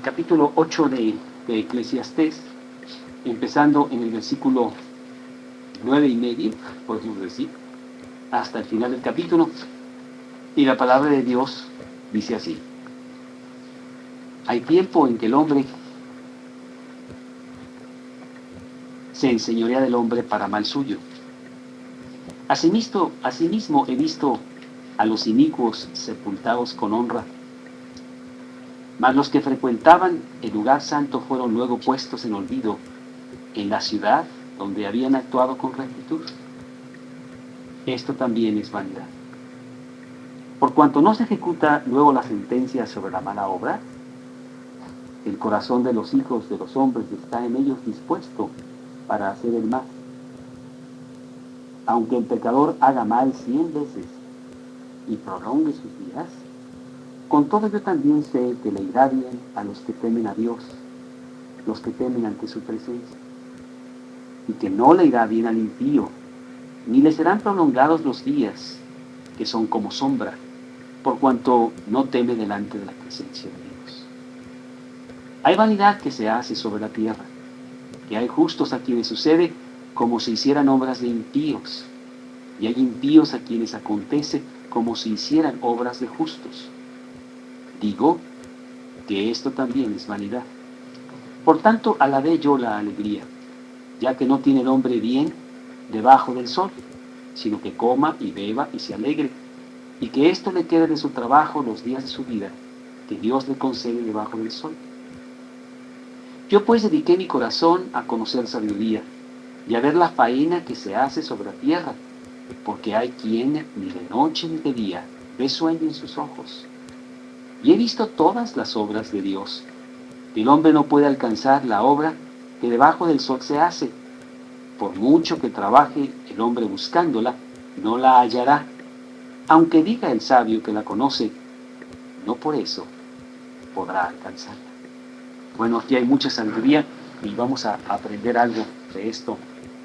capítulo 8 de Eclesiastés, empezando en el versículo 9:30, podemos decir, hasta el final del capítulo. Y la palabra de Dios dice así: hay tiempo en que el hombre se enseñorea del hombre para mal suyo. Asimismo he visto a los inicuos sepultados con honra, mas los que frecuentaban el lugar santo fueron luego puestos en olvido en la ciudad donde habían actuado con rectitud. Esto también es vanidad. Por cuanto no se ejecuta luego la sentencia sobre la mala obra, el corazón de los hijos de los hombres está en ellos dispuesto para hacer el mal. Aunque el pecador haga mal 100 veces y prolongue sus días, con todo yo también sé que le irá bien a los que temen a Dios, los que temen ante su presencia, y que no le irá bien al impío, ni le serán prolongados los días, que son como sombra, por cuanto no teme delante de la presencia de Dios. Hay vanidad que se hace sobre la tierra, que hay justos a quienes sucede como si hicieran obras de impíos, y hay impíos a quienes acontece como si hicieran obras de justos. Digo que esto también es vanidad. Por tanto, alabé yo la alegría, ya que no tiene el hombre bien debajo del sol, sino que coma y beba y se alegre, y que esto le quede de su trabajo los días de su vida, que Dios le concede debajo del sol. Yo pues dediqué mi corazón a conocer sabiduría, y a ver la faena que se hace sobre la tierra, porque hay quien ni de noche ni de día ve sueño en sus ojos. Y he visto todas las obras de Dios. El hombre no puede alcanzar la obra que debajo del sol se hace. Por mucho que trabaje el hombre buscándola, no la hallará. Aunque diga el sabio que la conoce, no por eso podrá alcanzarla. Bueno, aquí hay mucha sabiduría y vamos a aprender algo de esto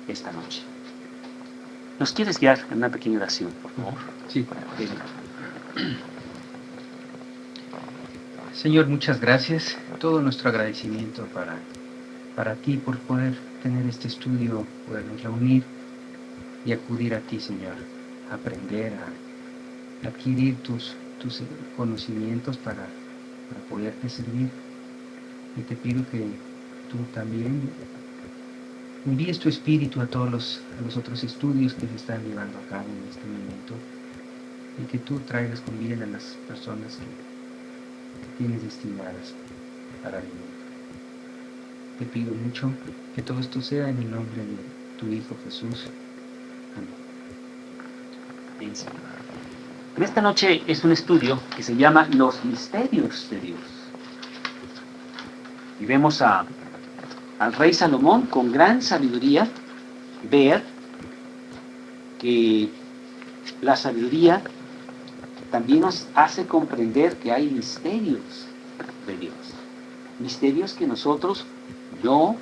esta noche. ¿Nos quieres guiar en una pequeña oración, por favor? Sí. Señor, muchas gracias. Todo nuestro agradecimiento para ti por poder tener este estudio, podernos reunir y acudir a ti, Señor, a aprender, a adquirir tus conocimientos para poderte servir. Y te pido que tú también envíes tu espíritu a todos los otros estudios que se están llevando a cabo en este momento, y que tú traigas con bien a las personas que tienes destinadas para el mundo. Te pido mucho que todo esto sea en el nombre de tu Hijo Jesús. Amén. En esta noche es un estudio que se llama Los Misterios de Dios. Y vemos al rey Salomón con gran sabiduría ver que la sabiduría también nos hace comprender que hay misterios de Dios. Misterios que nosotros no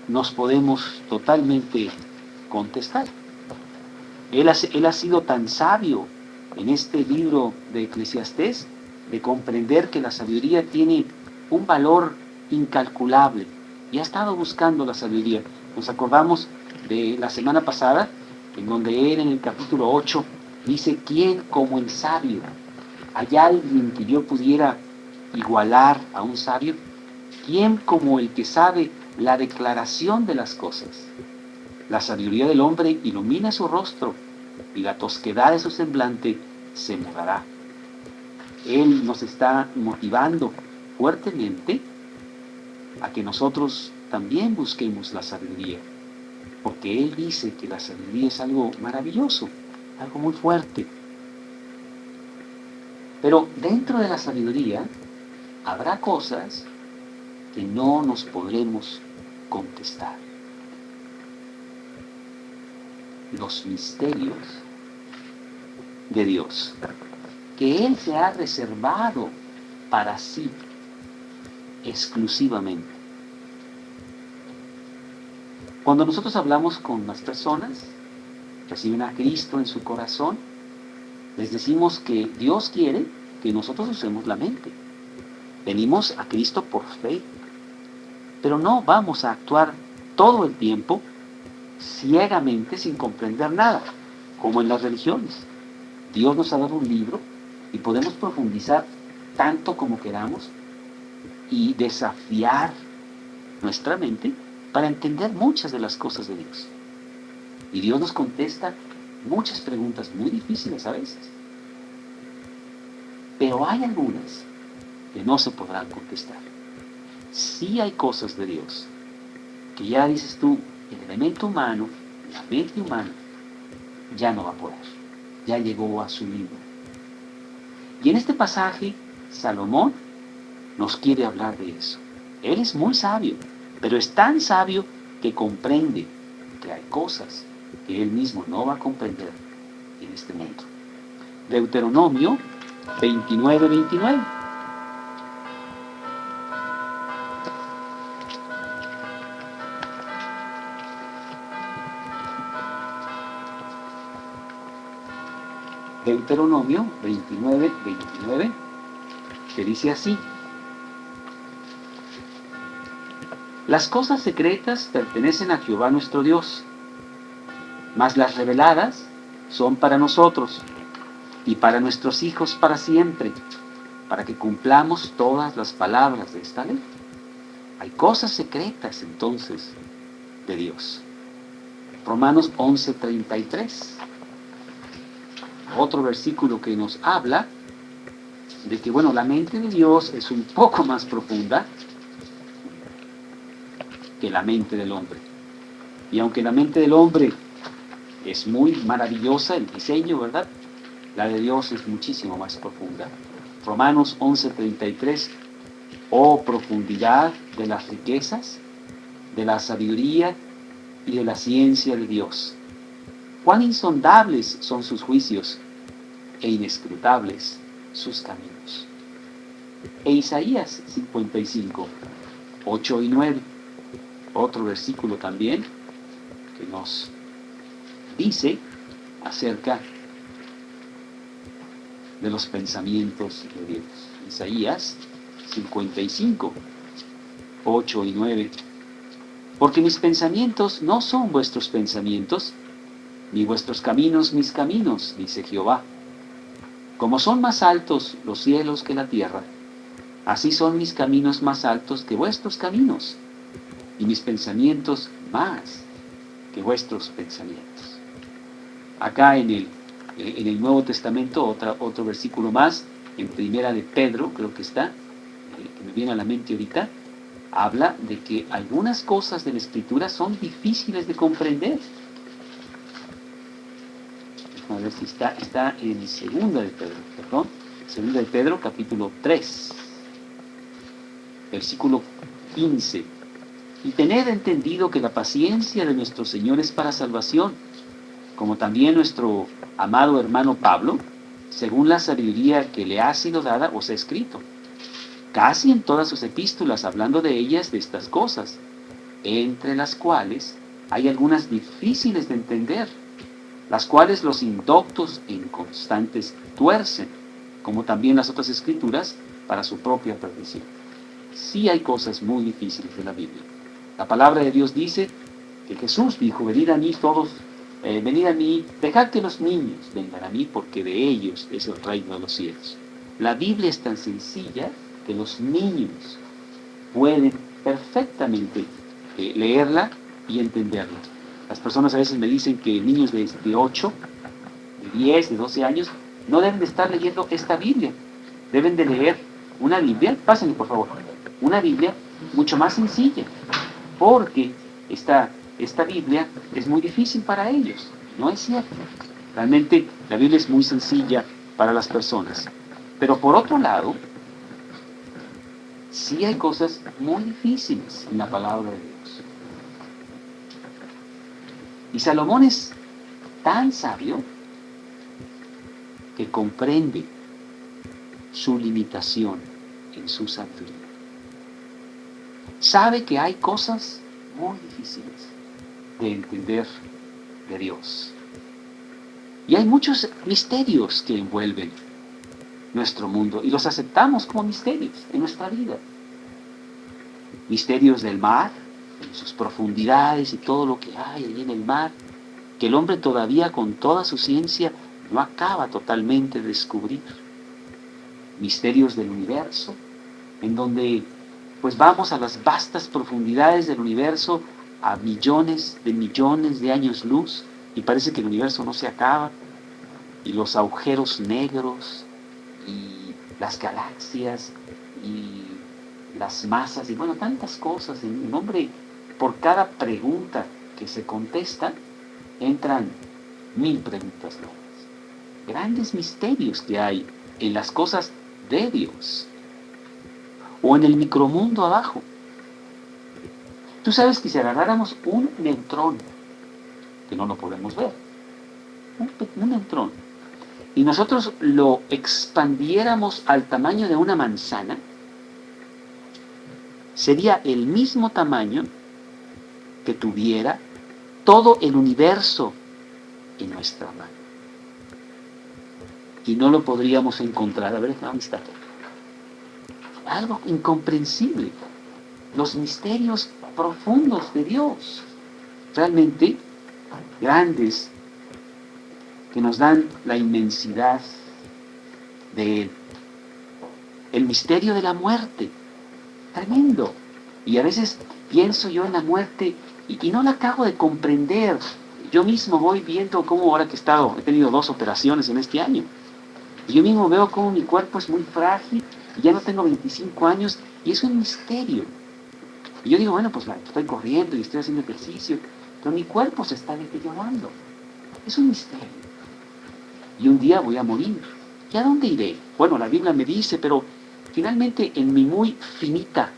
nos podemos totalmente contestar. Él ha sido tan sabio en este libro de Eclesiastés de comprender que la sabiduría tiene un valor incalculable y ha estado buscando la sabiduría. Nos acordamos de la semana pasada, en donde él en el capítulo 8 dice: ¿quién como el sabio? ¿Hay alguien que yo pudiera igualar a un sabio? ¿Quién como el que sabe la declaración de las cosas? La sabiduría del hombre ilumina su rostro y la tosquedad de su semblante se mudará. Él nos está motivando fuertemente a que nosotros también busquemos la sabiduría, porque Él dice que la sabiduría es algo maravilloso, algo muy fuerte. Pero dentro de la sabiduría habrá cosas que no nos podremos contestar. Los misterios de Dios, que Él se ha reservado para sí exclusivamente. Cuando nosotros hablamos con las personas, reciben a Cristo en su corazón, les decimos que Dios quiere que nosotros usemos la mente. Venimos a Cristo por fe, pero no vamos a actuar todo el tiempo ciegamente sin comprender nada, como en las religiones. Dios nos ha dado un libro y podemos profundizar tanto como queramos y desafiar nuestra mente para entender muchas de las cosas de Dios. Y Dios nos contesta muchas preguntas muy difíciles a veces. Pero hay algunas que no se podrán contestar. Sí hay cosas de Dios que ya dices tú, el elemento humano, la mente humana, ya no va a poder. Ya llegó a su límite. Y en este pasaje, Salomón nos quiere hablar de eso. Él es muy sabio, pero es tan sabio que comprende que hay cosas que él mismo no va a comprender en este mundo. Deuteronomio 29:29. Deuteronomio 29:29, que dice así: las cosas secretas pertenecen a Jehová nuestro Dios, mas las reveladas son para nosotros y para nuestros hijos para siempre, para que cumplamos todas las palabras de esta ley. Hay cosas secretas entonces de Dios. Romanos 11:33, otro versículo que nos habla de que, bueno, la mente de Dios es un poco más profunda que la mente del hombre. Y aunque la mente del hombre es muy maravillosa, el diseño, ¿verdad? La de Dios es muchísimo más profunda. Romanos 11:33, oh profundidad de las riquezas, de la sabiduría y de la ciencia de Dios. Cuán insondables son sus juicios e inescrutables sus caminos. E Isaías 55, 8 y 9, otro versículo también que nos dice acerca de los pensamientos de Dios. Isaías 55, 8 y 9. Porque mis pensamientos no son vuestros pensamientos, ni vuestros caminos mis caminos, dice Jehová. Como son más altos los cielos que la tierra, así son mis caminos más altos que vuestros caminos, y mis pensamientos más que vuestros pensamientos. Acá en el Nuevo Testamento, otro versículo más, en Primera de Pedro, creo que está, que me viene a la mente ahorita, habla de que algunas cosas de la Escritura son difíciles de comprender. A ver si está en Segunda de Pedro, perdón, Segunda de Pedro, capítulo 3, versículo 15. Y tened entendido que la paciencia de nuestro Señor es para salvación, como también nuestro amado hermano Pablo, según la sabiduría que le ha sido dada, os ha escrito, casi en todas sus epístolas, hablando de ellas, de estas cosas, entre las cuales hay algunas difíciles de entender, las cuales los indoctos e inconstantes tuercen, como también las otras escrituras, para su propia perdición. Sí hay cosas muy difíciles de la Biblia. La palabra de Dios dice que Jesús dijo, venid a mí todos, venid a mí, dejad que los niños vengan a mí, porque de ellos es el reino de los cielos. La Biblia es tan sencilla que los niños pueden perfectamente leerla y entenderla. Las personas a veces me dicen que niños de 8, de 10, de 12 años no deben de estar leyendo esta Biblia. Deben de leer una Biblia, pásenle por favor, una Biblia mucho más sencilla, porque esta Biblia es muy difícil para ellos. No es cierto. Realmente la Biblia es muy sencilla para las personas. Pero por otro lado, sí hay cosas muy difíciles en la palabra de Dios. Y Salomón es tan sabio que comprende su limitación en su sabiduría. Sabe que hay cosas muy difíciles de entender de Dios. Y hay muchos misterios que envuelven nuestro mundo y los aceptamos como misterios en nuestra vida. Misterios del mar, en sus profundidades y todo lo que hay ahí en el mar, que el hombre todavía con toda su ciencia no acaba totalmente de descubrir. Misterios del universo, en donde pues vamos a las vastas profundidades del universo, a millones de años luz, y parece que el universo no se acaba, y los agujeros negros, y las galaxias, y las masas, y bueno, tantas cosas. En el hombre, por cada pregunta que se contesta, entran 1000 preguntas nuevas. Grandes misterios que hay en las cosas de Dios, o en el micromundo abajo. Tú sabes que si agarráramos un neutrón, que no lo podemos ver, un neutrón, y nosotros lo expandiéramos al tamaño de una manzana, sería el mismo tamaño que tuviera todo el universo en nuestra mano. Y no lo podríamos encontrar. A ver, ¿dónde está? Algo incomprensible. Los misterios profundos de Dios, realmente grandes, que nos dan la inmensidad de Él. El misterio de la muerte, tremendo. Y a veces pienso yo en la muerte y no la acabo de comprender. Yo mismo voy viendo cómo ahora que he tenido 2 operaciones en este año. Y yo mismo veo cómo mi cuerpo es muy frágil, y ya no tengo 25 años, y es un misterio. Y yo digo, bueno, pues estoy corriendo y estoy haciendo ejercicio, pero mi cuerpo se está deteriorando. Es un misterio. Y un día voy a morir. ¿Y a dónde iré? Bueno, la Biblia me dice, pero finalmente en mi muy finita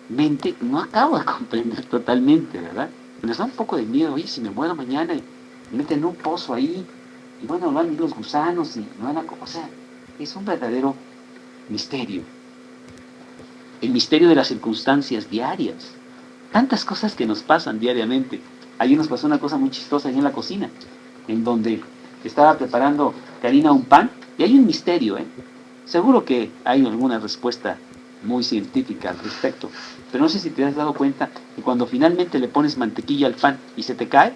mente no acabo de comprender totalmente, ¿verdad? Me da un poco de miedo, oye, si me muero mañana y me meten en un pozo ahí, y bueno, van a ir los gusanos y no van a... O sea, es un verdadero misterio. El misterio de las circunstancias diarias. Tantas cosas que nos pasan diariamente. Ayer nos pasó una cosa muy chistosa ahí en la cocina, en donde estaba preparando Karina un pan, y hay un misterio, ¿eh? Seguro que hay alguna respuesta muy científica al respecto, pero no sé si te has dado cuenta que cuando finalmente le pones mantequilla al pan y se te cae,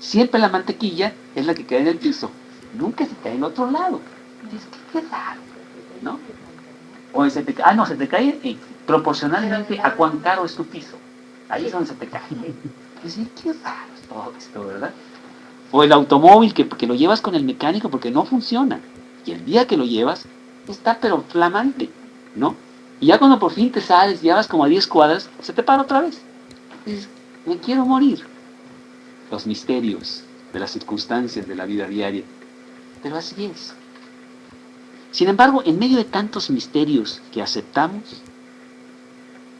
siempre la mantequilla es la que cae en el piso, nunca se cae en otro lado. Y dices, qué raro, ¿no? O se te cae, no, se te cae proporcionalmente a cuán caro es tu piso. Ahí es donde se te cae. Y dices, qué raro es todo esto, ¿verdad? O el automóvil que lo llevas con el mecánico porque no funciona. Y el día que lo llevas, está pero flamante, ¿no? Y ya cuando por fin te sales, ya vas como a 10 cuadras, se te para otra vez. Y dices, me quiero morir. Los misterios de las circunstancias de la vida diaria. Pero así es. Sin embargo, en medio de tantos misterios que aceptamos,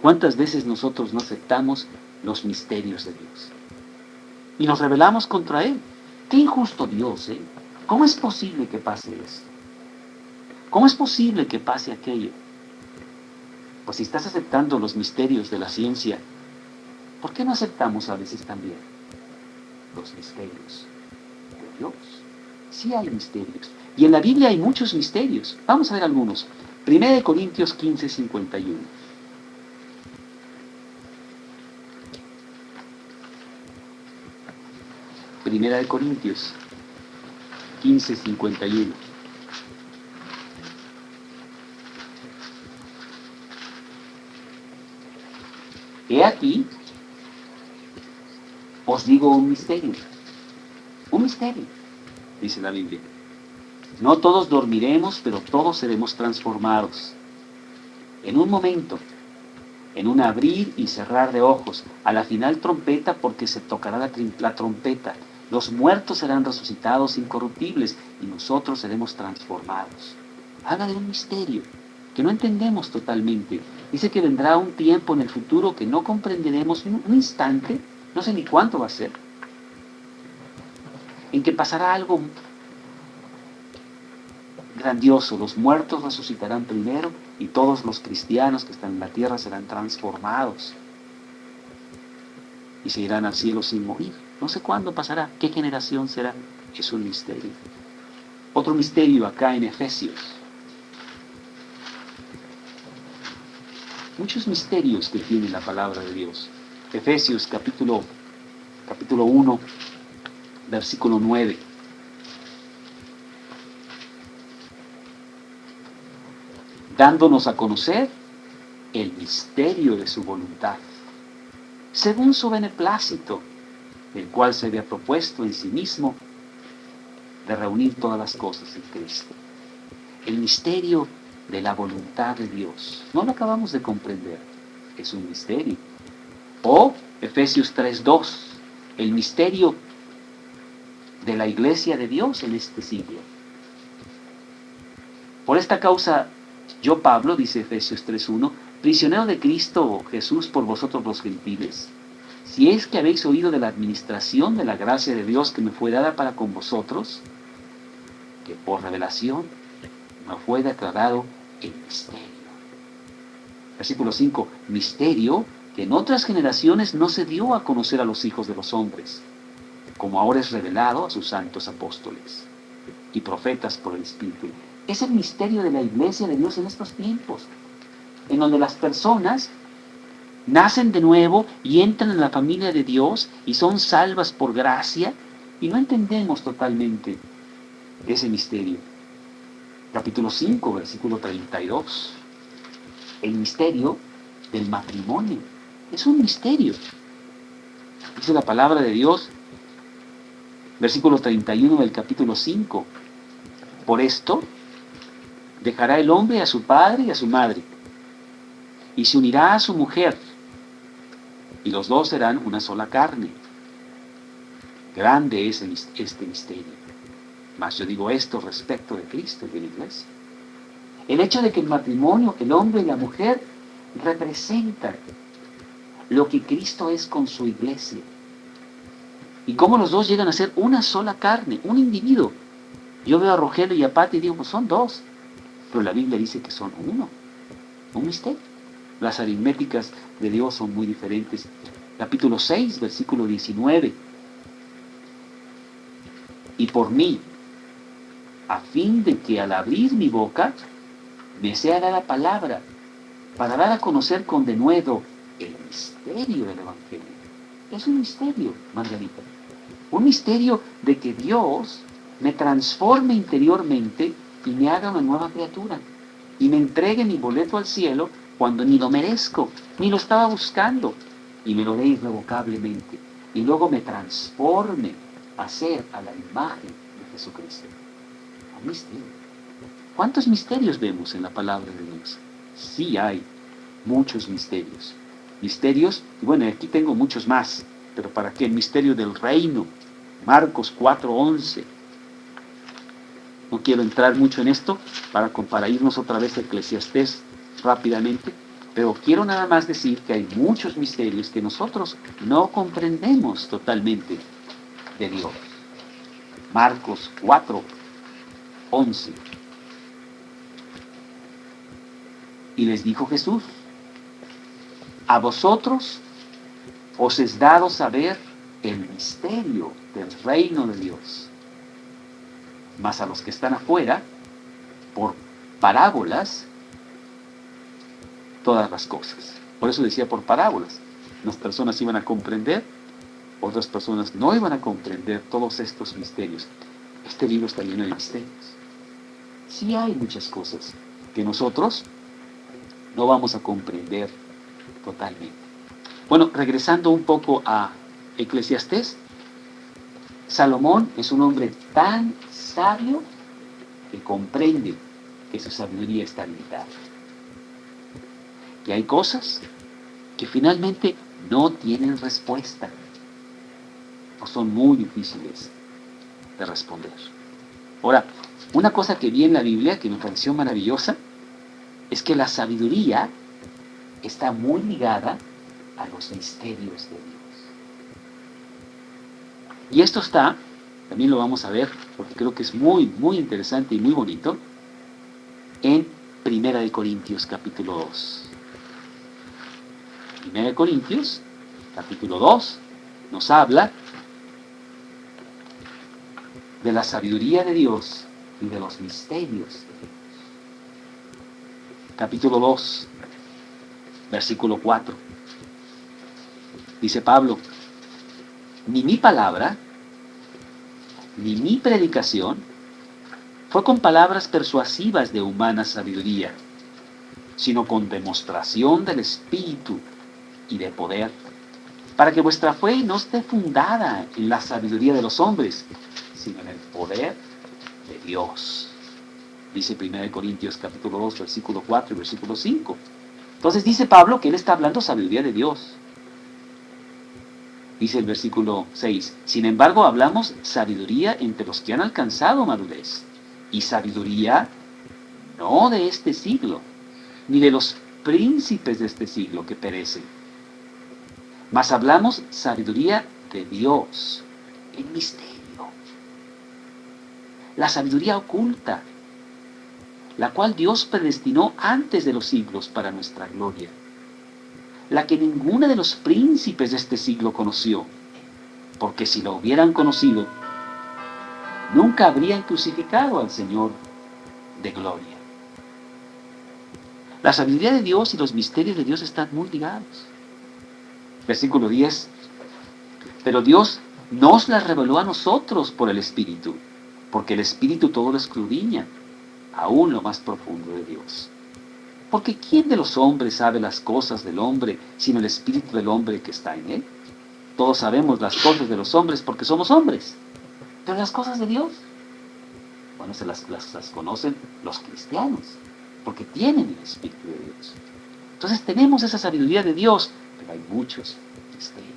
¿cuántas veces nosotros no aceptamos los misterios de Dios? Y nos rebelamos contra Él. Qué injusto Dios, ¿eh? ¿Cómo es posible que pase esto? ¿Cómo es posible que pase aquello? Pues si estás aceptando los misterios de la ciencia, ¿por qué no aceptamos a veces también los misterios de Dios? Sí hay misterios. Y en la Biblia hay muchos misterios. Vamos a ver algunos. 1 Corintios 15, 51. Primera de Corintios 15, 51. He aquí, os digo un misterio. Un misterio, dice la Biblia. No todos dormiremos, pero todos seremos transformados. En un momento, en un abrir y cerrar de ojos, a la final trompeta, porque se tocará la trompeta. Los muertos serán resucitados incorruptibles y nosotros seremos transformados. Habla de un misterio que no entendemos totalmente. Dice que vendrá un tiempo en el futuro que no comprenderemos, un instante, no sé ni cuánto va a ser, en que pasará algo grandioso. Los muertos resucitarán primero y todos los cristianos que están en la tierra serán transformados y se irán al cielo sin morir. No sé cuándo pasará, qué generación será, es un misterio. Otro misterio acá en Efesios. Muchos misterios que tiene la palabra de Dios. Efesios capítulo 1, versículo 9. Dándonos a conocer el misterio de su voluntad, según su beneplácito, el cual se había propuesto en sí mismo de reunir todas las cosas en Cristo. El misterio de la voluntad de Dios. No lo acabamos de comprender. Es un misterio. O Efesios 3:2, el misterio de la iglesia de Dios en este siglo. Por esta causa, yo Pablo, dice Efesios 3:1, prisionero de Cristo Jesús por vosotros los gentiles, si es que habéis oído de la administración de la gracia de Dios que me fue dada para con vosotros, que por revelación me fue declarado el misterio. Versículo 5, misterio que en otras generaciones no se dio a conocer a los hijos de los hombres, como ahora es revelado a sus santos apóstoles y profetas por el Espíritu. Es el misterio de la iglesia de Dios en estos tiempos, en donde las personas nacen de nuevo y entran en la familia de Dios y son salvas por gracia y no entendemos totalmente ese misterio. Capítulo 5, versículo 32. El misterio del matrimonio. Es un misterio. Dice la palabra de Dios, versículo 31 del capítulo 5. Por esto dejará el hombre a su padre y a su madre, y se unirá a su mujer, y los dos serán una sola carne. Grande es este misterio. Mas yo digo esto respecto de Cristo y de la iglesia. El hecho de que el matrimonio, el hombre y la mujer, representan lo que Cristo es con su iglesia. Y cómo los dos llegan a ser una sola carne, un individuo. Yo veo a Rogelio y a Pati y digo, pues son dos. Pero la Biblia dice que son uno. Un misterio. Las aritméticas de Dios son muy diferentes. Capítulo 6, versículo 19. Y por mí, a fin de que al abrir mi boca, me sea dada palabra, para dar a conocer con denuedo el misterio del Evangelio. Es un misterio, Margarita. Un misterio de que Dios me transforme interiormente y me haga una nueva criatura. Y me entregue mi boleto al cielo cuando ni lo merezco, ni lo estaba buscando. Y me lo dé irrevocablemente. Y luego me transforme a ser a la imagen de Jesucristo. Un misterio. ¿Cuántos misterios vemos en la palabra de Dios? Sí hay muchos misterios. Misterios, y bueno, aquí tengo muchos más, pero ¿para qué? El misterio del reino, Marcos 4:11. No quiero entrar mucho en esto para irnos otra vez a Eclesiastés rápidamente, pero quiero nada más decir que hay muchos misterios que nosotros no comprendemos totalmente de Dios. Marcos 4:11. Y les dijo Jesús, a vosotros os es dado saber el misterio del reino de Dios, mas a los que están afuera, por parábolas, todas las cosas. Por eso decía por parábolas. Unas personas iban a comprender, otras personas no iban a comprender todos estos misterios. Este libro está lleno de misterios. Sí hay muchas cosas que nosotros no vamos a comprender totalmente. Bueno, regresando un poco a Eclesiastés, Salomón es un hombre tan sabio que comprende que su sabiduría está limitada. Que hay cosas que finalmente no tienen respuesta o son muy difíciles de responder. Ahora, una cosa que vi en la Biblia que me pareció maravillosa es que la sabiduría está muy ligada a los misterios de Dios. Y esto está, también lo vamos a ver, porque creo que es muy, muy interesante y muy bonito, en 1 Corintios capítulo 2. 1 Corintios capítulo 2 nos habla de la sabiduría de Dios y de los misterios de Dios. Capítulo 2, versículo 4. Dice Pablo, ni mi palabra, ni mi predicación fue con palabras persuasivas de humana sabiduría, sino con demostración del Espíritu y de poder, para que vuestra fe no esté fundada en la sabiduría de los hombres, sino en el poder de Dios. Dice 1 Corintios capítulo 2, versículo 4 y versículo 5. Entonces dice Pablo que él está hablando sabiduría de Dios. Dice el versículo 6, sin embargo hablamos sabiduría entre los que han alcanzado madurez, y sabiduría no de este siglo, ni de los príncipes de este siglo que perecen, mas hablamos sabiduría de Dios, en misterio. La sabiduría oculta, la cual Dios predestinó antes de los siglos para nuestra gloria, la que ninguno de los príncipes de este siglo conoció, porque si lo hubieran conocido, nunca habrían crucificado al Señor de gloria. La sabiduría de Dios y los misterios de Dios están muy ligados. Versículo 10. Pero Dios nos las reveló a nosotros por el Espíritu, porque el Espíritu todo lo escudriña, aún lo más profundo de Dios. Porque ¿quién de los hombres sabe las cosas del hombre, sino el Espíritu del hombre que está en él? Todos sabemos las cosas de los hombres porque somos hombres, pero las cosas de Dios, bueno, se las conocen los cristianos, porque tienen el Espíritu de Dios. Entonces tenemos esa sabiduría de Dios, pero hay muchos misterios.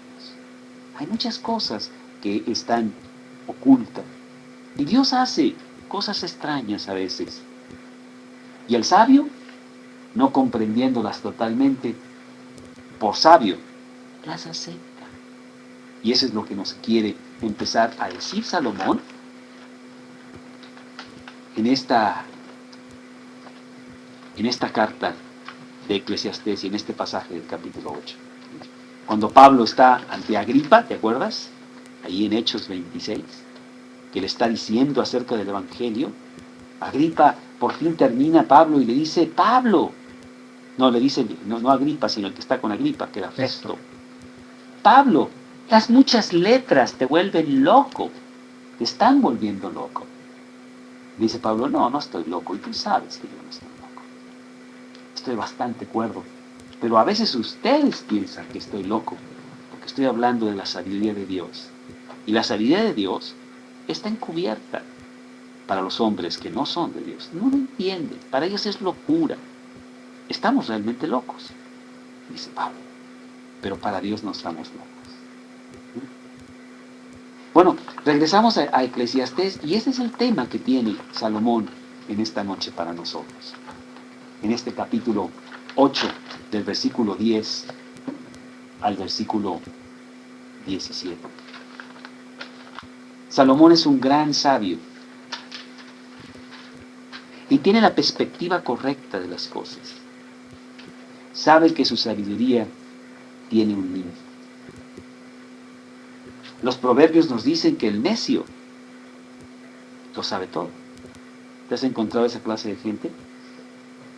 Hay muchas cosas que están ocultas. Y Dios hace cosas extrañas a veces. Y el sabio, no comprendiéndolas totalmente, por sabio, las acepta. Y eso es lo que nos quiere empezar a decir Salomón en esta carta de Eclesiastés y en este pasaje del capítulo 8. Cuando Pablo está ante Agripa, ¿te acuerdas? Ahí en Hechos 26, que le está diciendo acerca del Evangelio. Agripa, por fin termina Pablo y le dice, Pablo, no le dice, no Agripa, sino el que está con Agripa, que era Festo. Pablo, las muchas letras te vuelven loco, te están volviendo loco. Dice Pablo, no estoy loco, y tú sabes que yo no estoy loco. Estoy bastante cuerdo, pero a veces ustedes piensan que estoy loco, porque estoy hablando de la sabiduría de Dios. Y la sabiduría de Dios está encubierta para los hombres que no son de Dios. No lo entienden, para ellos es locura. Estamos realmente locos, dice Pablo, pero para Dios no estamos locos. Bueno, regresamos a Eclesiastés y ese es el tema que tiene Salomón en esta noche para nosotros. En este capítulo 8, del versículo 10 al versículo 17. Salomón es un gran sabio y tiene la perspectiva correcta de las cosas. Sabe que su sabiduría tiene un límite. Los proverbios nos dicen que el necio lo sabe todo. ¿Te has encontrado esa clase de gente?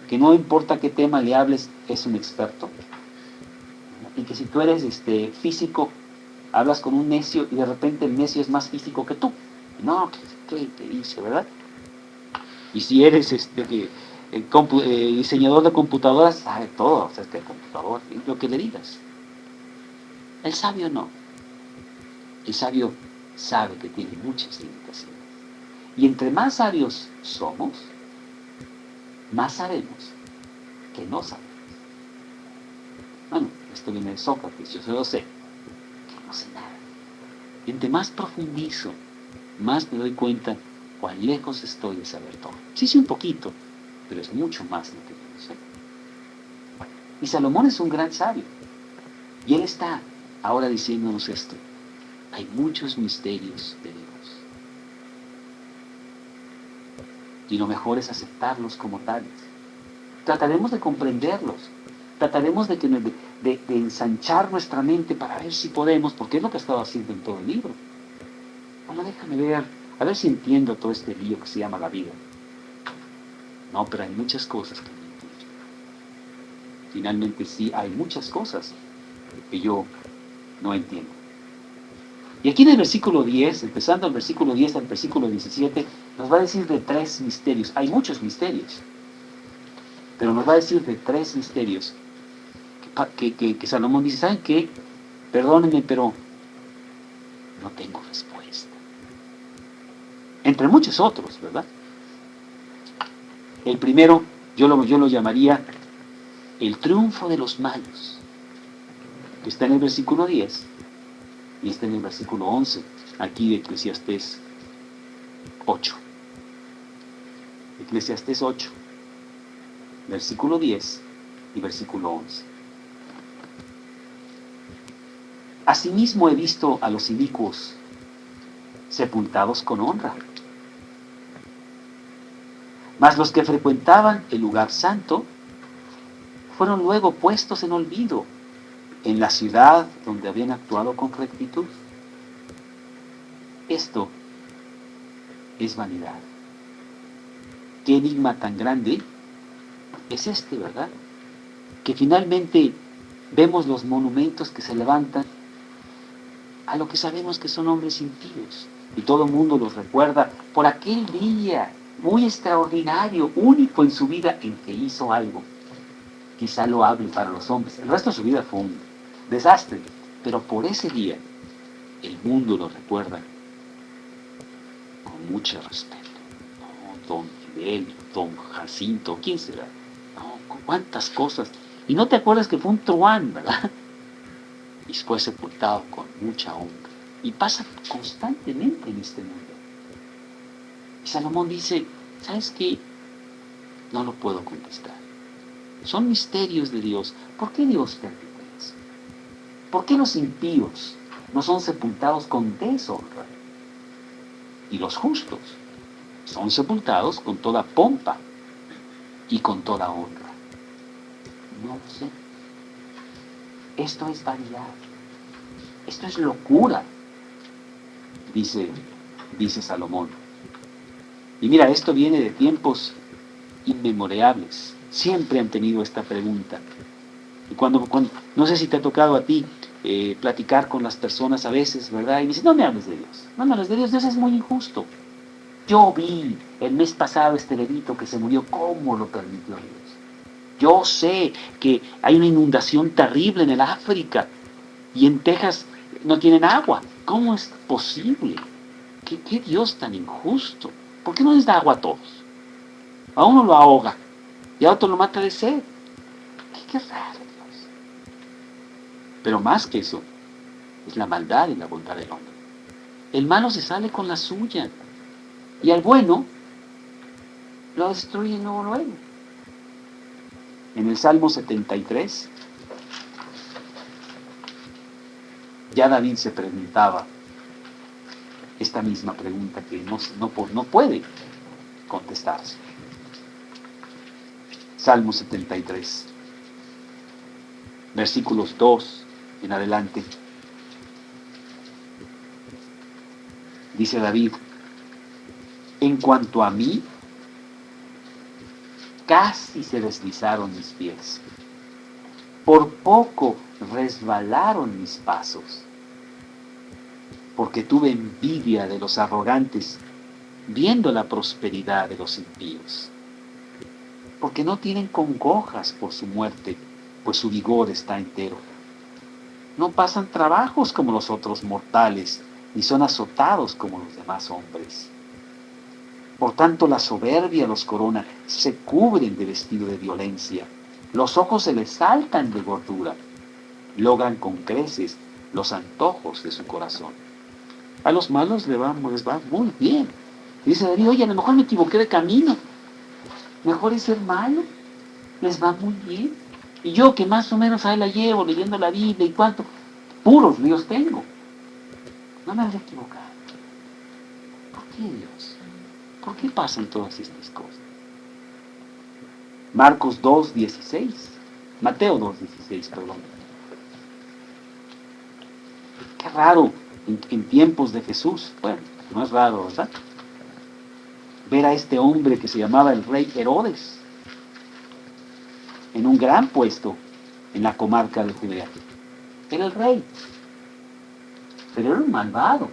Que no importa qué tema le hables, es un experto. Y que si tú eres físico, hablas con un necio y de repente el necio es más físico que tú. No, ¿qué te dice, verdad? Y si eres diseñador de computadoras, sabe todo acerca del computador, lo que le digas. El sabio no. El sabio sabe que tiene muchas limitaciones. Y entre más sabios somos, más sabemos que no sabemos. Bueno, esto viene de Sócrates, yo se lo sé, que no sé nada. Y entre más profundizo, más me doy cuenta cuán lejos estoy de saber todo. Sí sé un poquito, pero es mucho más lo que yo sé. Y Salomón es un gran sabio. Y él está ahora diciéndonos esto. Hay muchos misterios de Dios. Y lo mejor es aceptarlos como tales. Trataremos de comprenderlos. Trataremos de ensanchar nuestra mente para ver si podemos, porque es lo que ha estado haciendo en todo el libro. Bueno, déjame ver A ver si entiendo todo este lío que se llama la vida. No, pero hay muchas cosas que no entiendo. Finalmente sí, hay muchas cosas que yo no entiendo. Y aquí en el versículo 10, empezando el versículo 10 al versículo 17, nos va a decir de 3 misterios. Hay muchos misterios, pero nos va a decir de 3 misterios que Salomón dice, ¿saben qué? Perdónenme, pero no tengo respuesta. Entre muchos otros, ¿verdad? El primero, yo lo llamaría el triunfo de los malos, que está en el versículo 10 y está en el versículo 11, aquí de Eclesiastés 8. Eclesiastés 8, versículo 10 y versículo 11. Asimismo he visto a los inicuos sepultados con honra, mas los que frecuentaban el lugar santo fueron luego puestos en olvido en la ciudad donde habían actuado con rectitud. Esto es vanidad. Qué enigma tan grande es este, ¿verdad? Que finalmente vemos los monumentos que se levantan a lo que sabemos que son hombres impíos. Y todo el mundo los recuerda por aquel día muy extraordinario, único en su vida, en que hizo algo. Quizá lo hable para los hombres. El resto de su vida fue un desastre. Pero por ese día, el mundo lo recuerda con mucho respeto. No, don Fidel, don Jacinto, ¿quién será? No, cuántas cosas. Y no te acuerdas que fue un truán, ¿verdad? Y fue sepultado con mucha honra. Y pasa constantemente en este mundo. Y Salomón dice, ¿sabes qué? No lo puedo contestar. Son misterios de Dios. ¿Por qué Dios permite eso? ¿Por qué los impíos no son sepultados con deshonra? Y los justos son sepultados con toda pompa y con toda honra. No lo sé. Esto es vanidad. Esto es locura, dice Salomón. Y mira, esto viene de tiempos inmemorables. Siempre han tenido esta pregunta. Y cuando no sé si te ha tocado a ti platicar con las personas a veces, ¿verdad? Y dices, no me hables de Dios. No me hables de Dios, Dios es muy injusto. Yo vi el mes pasado este bebito que se murió, ¿cómo lo permitió Dios? Yo sé que hay una inundación terrible en el África y en Texas no tienen agua. ¿Cómo es posible? ¿Qué Dios tan injusto? ¿Por qué no les da agua a todos? A uno lo ahoga y a otro lo mata de sed. Qué raro Dios. Pero más que eso, es la maldad y la bondad del hombre. El malo se sale con la suya y al bueno lo destruye luego. En el Salmo 73, ya David se preguntaba esta misma pregunta que no puede contestarse. Salmo 73, versículos 2 en adelante. Dice David, en cuanto a mí, casi se deslizaron mis pies. Por poco resbalaron mis pasos, porque tuve envidia de los arrogantes, viendo la prosperidad de los impíos. Porque no tienen congojas por su muerte, pues su vigor está entero. No pasan trabajos como los otros mortales, ni son azotados como los demás hombres. Por tanto, la soberbia los corona, se cubren de vestido de violencia, los ojos se les saltan de gordura, logran con creces los antojos de su corazón. A los malos les va muy bien. Dice David, oye, a lo mejor me equivoqué de camino, mejor es ser malo, les va muy bien. Y yo que más o menos ahí la llevo, leyendo la Biblia y cuánto, puros líos tengo. No me habré equivocado. ¿Por qué Dios? ¿Por qué pasan todas estas cosas? Marcos 2:16, Mateo 2:16, perdón. Qué raro en tiempos de Jesús. Bueno, No es raro, ¿verdad? Ver a este hombre que se llamaba el rey Herodes en un gran puesto en la comarca de Judea. Era el rey, pero era un malvado.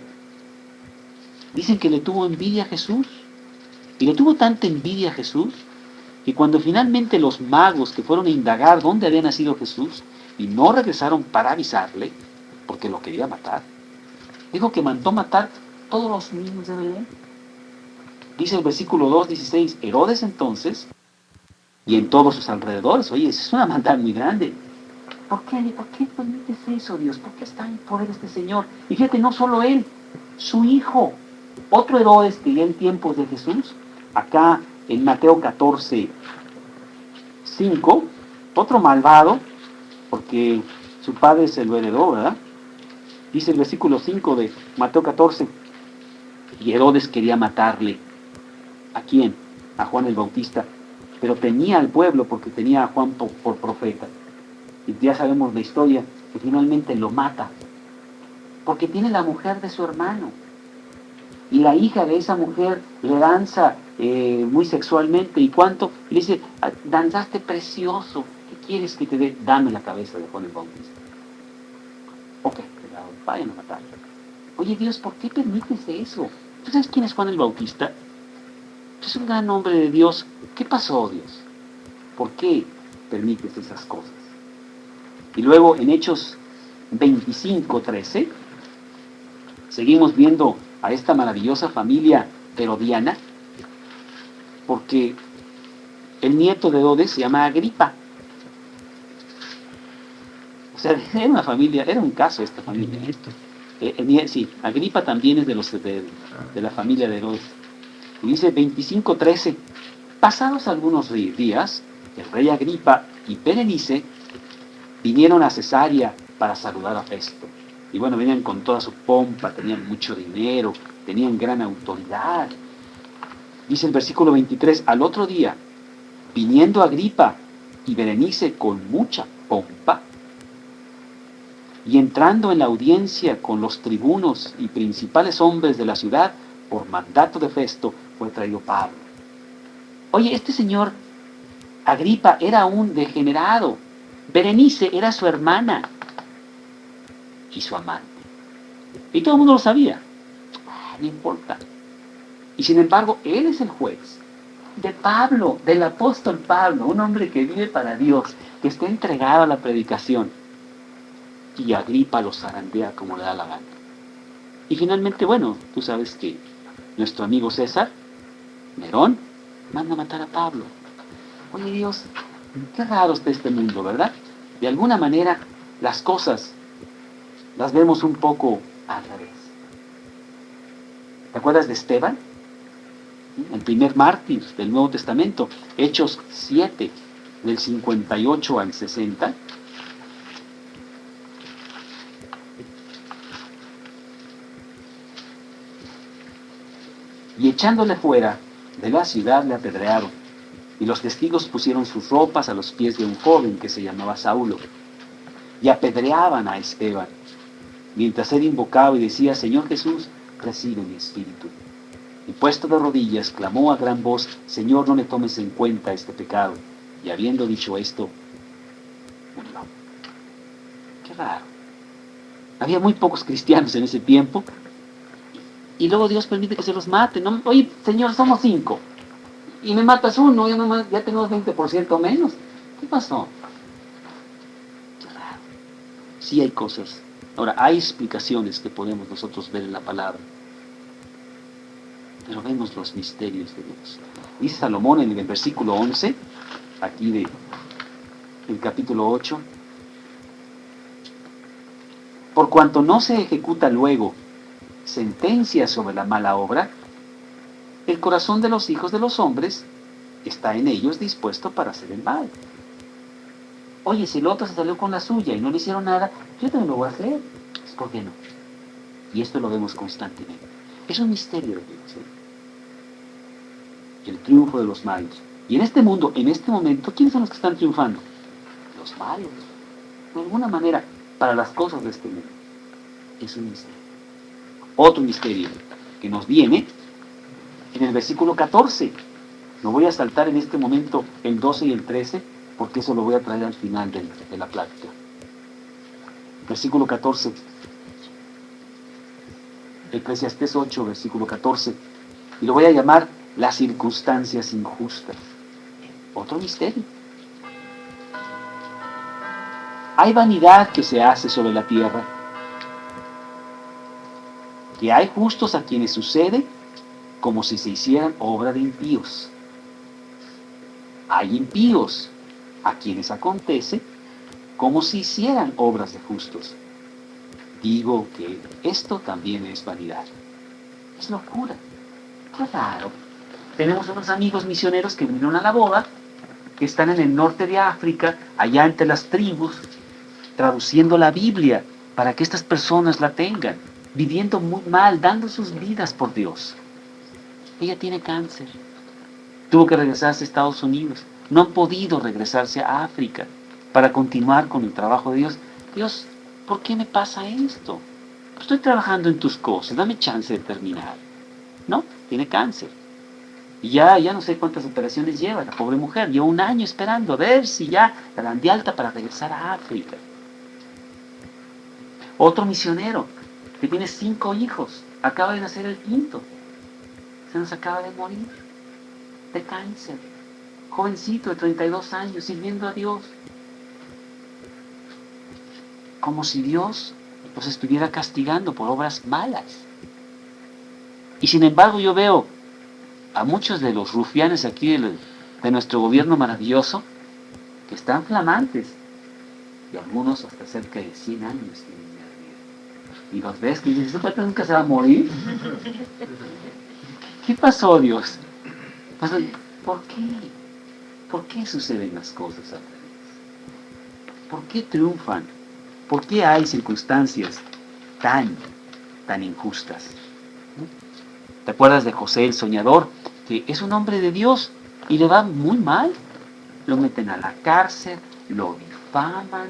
Dicen que le tuvo envidia a Jesús, y le tuvo tanta envidia a Jesús, que cuando finalmente los magos que fueron a indagar dónde había nacido Jesús, y no regresaron para avisarle, porque lo quería matar, dijo que mandó matar todos los niños de Belén. Dice el versículo 2:16, Herodes entonces, y en todos sus alrededores, oye, eso es una maldad muy grande. ¿Por qué permites eso, Dios? ¿Por qué está en poder este Señor? Y fíjate, no solo él, su hijo, otro Herodes que ya en tiempos de Jesús, acá en Mateo 14:5, otro malvado, porque su padre se lo heredó, ¿verdad? Dice el versículo 5 de Mateo 14, y Herodes quería matarle. ¿A quién? A Juan el Bautista, pero tenía al pueblo porque tenía a Juan por profeta. Y ya sabemos la historia, que finalmente lo mata, porque tiene la mujer de su hermano. Y la hija de esa mujer le danza muy sexualmente. ¿Y cuánto? Y le dice, danzaste precioso. ¿Qué quieres que te dé? Dame la cabeza de Juan el Bautista. Ok, vayan a matarlo. Oye Dios, ¿por qué permites eso? ¿Tú sabes quién es Juan el Bautista? Es un gran hombre de Dios. ¿Qué pasó, Dios? ¿Por qué permites esas cosas? Y luego en Hechos 25:13, seguimos viendo a esta maravillosa familia herodiana, porque el nieto de Herodes se llama Agripa. O sea, era una familia, era un caso esta familia. Sí, Agripa también es de la familia de Herodes. Y dice 25:13, pasados algunos días, el rey Agripa y Berenice vinieron a Cesarea para saludar a Festo. Y bueno, venían con toda su pompa, tenían mucho dinero, tenían gran autoridad. Dice el versículo 23, al otro día, viniendo Agripa y Berenice con mucha pompa, y entrando en la audiencia con los tribunos y principales hombres de la ciudad, por mandato de Festo, fue traído Pablo. Oye, este señor Agripa era un degenerado. Berenice era su hermana y su amante. Y todo el mundo lo sabía. No importa. Y sin embargo, él es el juez de Pablo, del apóstol Pablo, un hombre que vive para Dios, que está entregado a la predicación. Y Agripa lo zarandea como le da la gana. Y finalmente, bueno, tú sabes que nuestro amigo César, Nerón, manda a matar a Pablo. Oye Dios, qué raro está este mundo, ¿verdad? De alguna manera, las cosas las vemos un poco al revés. ¿Te acuerdas de Esteban? El primer mártir del Nuevo Testamento, Hechos 7, del 58 al 60. Y echándole fuera de la ciudad le apedrearon, y los testigos pusieron sus ropas a los pies de un joven que se llamaba Saulo, y apedreaban a Esteban, mientras él invocaba y decía, Señor Jesús, recibe mi espíritu. Y puesto de rodillas, clamó a gran voz, Señor, no le tomes en cuenta este pecado. Y habiendo dicho esto, murió. Qué raro. Había muy pocos cristianos en ese tiempo, y luego Dios permite que se los mate. No, oye, Señor, somos 5, y me matas uno, ya tenemos 20% menos. ¿Qué pasó? Qué raro. Sí hay cosas. Ahora, hay explicaciones que podemos nosotros ver en la palabra, pero vemos los misterios de Dios. Dice Salomón en el versículo 11, aquí del capítulo 8, por cuanto no se ejecuta luego sentencia sobre la mala obra, el corazón de los hijos de los hombres está en ellos dispuesto para hacer el mal. Oye, si el otro se salió con la suya y no le hicieron nada, yo también lo voy a hacer. ¿Por qué no? Y esto lo vemos constantemente. Es un misterio de Dios, el triunfo de los malos. Y en este mundo, en este momento, ¿quiénes son los que están triunfando? Los malos. De alguna manera, para las cosas de este mundo. Es un misterio. Otro misterio. que nos viene en el versículo 14. Lo voy a saltar en este momento el 12 y el 13, porque eso lo voy a traer al final de la plática. Versículo 14. Eclesiastés 8, versículo 14. Y lo voy a llamar las circunstancias injustas. Otro misterio. Hay vanidad que se hace sobre la tierra. Que hay justos a quienes sucede como si se hicieran obra de impíos. Hay impíos a quienes acontece como si hicieran obras de justos. Digo que esto también es vanidad. Es locura. Claro. Tenemos unos amigos misioneros que vinieron a la boda, que están en el norte de África, allá entre las tribus, traduciendo la Biblia para que estas personas la tengan, viviendo muy mal, dando sus vidas por Dios. Ella tiene cáncer. Tuvo que regresarse a Estados Unidos. No han podido regresarse a África para continuar con el trabajo de Dios. Dios, ¿por qué me pasa esto? Estoy trabajando en tus cosas, dame chance de terminar. No, tiene cáncer. Y ya no sé cuántas operaciones lleva la pobre mujer. Lleva un año esperando a ver si ya la dan de alta para regresar a África. Otro misionero que tiene 5 hijos, acaba de nacer el quinto. Se nos acaba de morir de cáncer. Jovencito de 32 años, sirviendo a Dios. Como si Dios los estuviera castigando por obras malas. Y sin embargo yo veo a muchos de los rufianes aquí de nuestro gobierno maravilloso que están flamantes. Y algunos hasta cerca de 100 años tienen de vida. Y los ves que dices, ¿este patrón nunca se va a morir? ¿Qué pasó, Dios? ¿Por qué? ¿Por qué suceden las cosas al revés? ¿Por qué triunfan? ¿Por qué hay circunstancias tan injustas? ¿Te acuerdas de José el soñador? Que es un hombre de Dios y le va muy mal. Lo meten a la cárcel, lo difaman.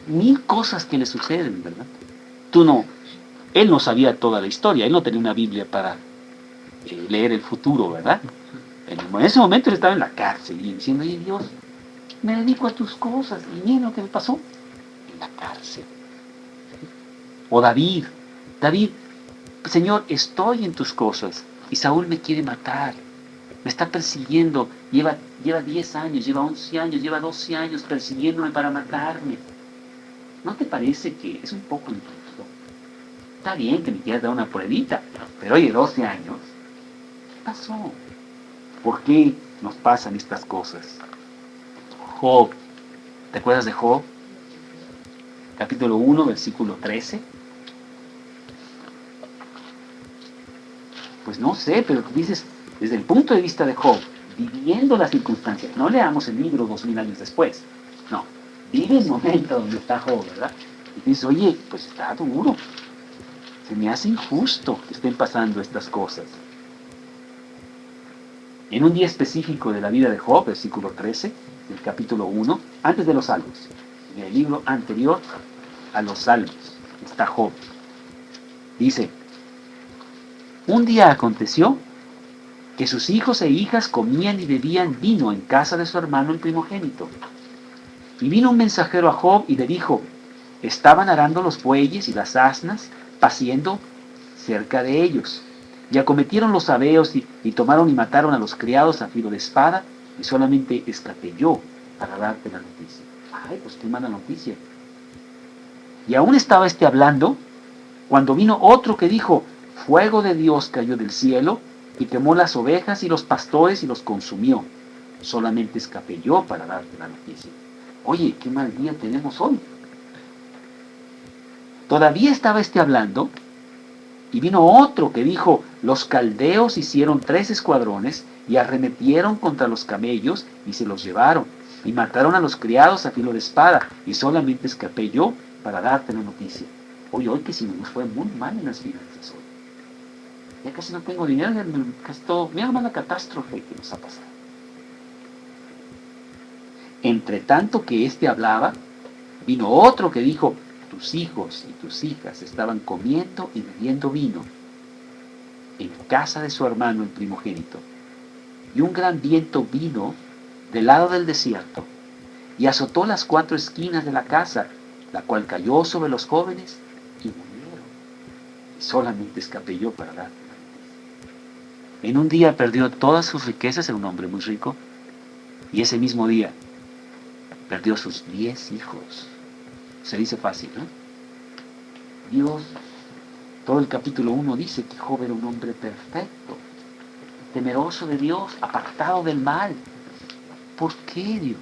1000 cosas que le suceden, ¿verdad? Él no sabía toda la historia, él no tenía una Biblia para leer el futuro, ¿verdad? En ese momento él estaba en la cárcel y diciendo, oye Dios, me dedico a tus cosas y mira lo que me pasó en la cárcel. O David, Señor, estoy en tus cosas y Saúl me quiere matar, me está persiguiendo, lleva 10 años, lleva 11 años, lleva 12 años persiguiéndome para matarme. ¿No te parece que es un poco injusto? Está bien que me quieras dar una pruebita, pero oye, 12 años, ¿qué pasó? ¿Por qué nos pasan estas cosas? Job, ¿te acuerdas de Job? Capítulo 1, versículo 13. Pues no sé, pero dices, desde el punto de vista de Job, viviendo las circunstancias, no leamos el libro 2000 años después, no, vive el momento donde está Job, ¿verdad? Y dices, oye, pues está duro, se me hace injusto que estén pasando estas cosas. En un día específico de la vida de Job, versículo 13, del capítulo 1, antes de los Salmos, en el libro anterior a los Salmos, está Job. Dice, un día aconteció que sus hijos e hijas comían y bebían vino en casa de su hermano el primogénito. Y vino un mensajero a Job y le dijo, estaban arando los bueyes y las asnas, paciendo cerca de ellos. Y acometieron los sabeos y tomaron y mataron a los criados a filo de espada, y solamente escapé yo para darte la noticia. Ay, pues qué mala noticia. Y aún estaba hablando, cuando vino otro que dijo, fuego de Dios cayó del cielo, y quemó las ovejas y los pastores y los consumió. Solamente escapé yo para darte la noticia. Oye, qué mal día tenemos hoy. Todavía estaba hablando, y vino otro que dijo, los caldeos hicieron 3 escuadrones y arremetieron contra los camellos y se los llevaron, y mataron a los criados a filo de espada, y solamente escapé yo para darte la noticia. Hoy que si nos fue muy mal en las finanzas hoy. Ya casi no tengo dinero, casi todo. Mira más la catástrofe que nos ha pasado. Entre tanto que hablaba, vino otro que dijo, tus hijos y tus hijas estaban comiendo y bebiendo vino, en casa de su hermano el primogénito. Y un gran viento vino del lado del desierto y azotó las 4 esquinas de la casa, la cual cayó sobre los jóvenes y murieron. Y solamente escapé yo para dar. En un día perdió todas sus riquezas, era un hombre muy rico, y ese mismo día perdió sus 10 hijos. Se dice fácil, ¿no? Dios, todo el capítulo 1 dice que Job era un hombre perfecto, temeroso de Dios, apartado del mal. ¿Por qué Dios?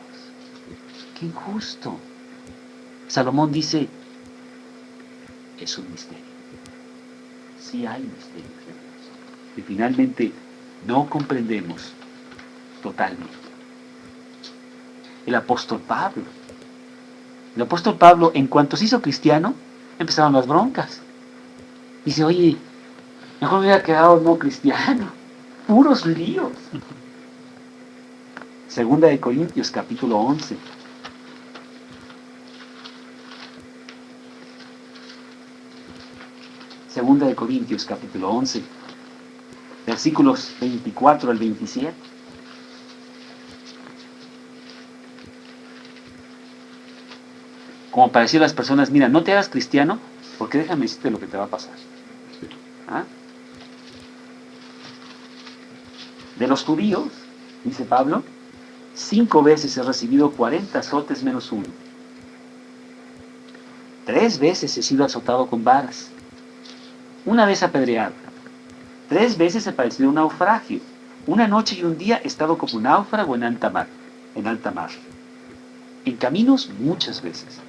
¡Qué injusto! Salomón dice, es un misterio. Sí hay misterios de Dios, que finalmente no comprendemos totalmente. El apóstol Pablo, en cuanto se hizo cristiano, empezaron las broncas. Dice, oye, mejor me hubiera quedado no cristiano. Puros líos. Segunda de Corintios, capítulo 11. Segunda de Corintios, capítulo 11, versículos 24 al 27. Como para decir a las personas, mira, no te hagas cristiano, porque déjame decirte lo que te va a pasar. ¿Ah? De los judíos, dice Pablo, 5 veces he recibido 40 azotes menos uno. 3 veces he sido azotado con varas. 1 vez apedreado. 3 veces he padecido un naufragio. 1 noche y un día he estado como un náufrago en alta mar. En caminos muchas veces.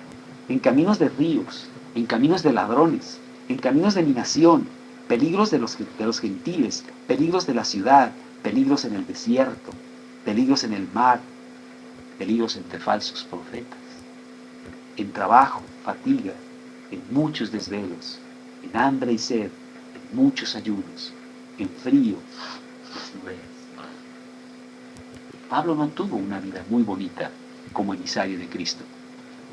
En caminos de ríos. En caminos de ladrones. En caminos de mi nación. Peligros de los gentiles. Peligros de la ciudad. Peligros en el desierto. Peligros en el mar. Peligros entre falsos profetas. En trabajo, fatiga, en muchos desvelos, en hambre y sed, en muchos ayunos, en frío, desnudez. Pablo no tuvo una vida muy bonita como emisario de Cristo.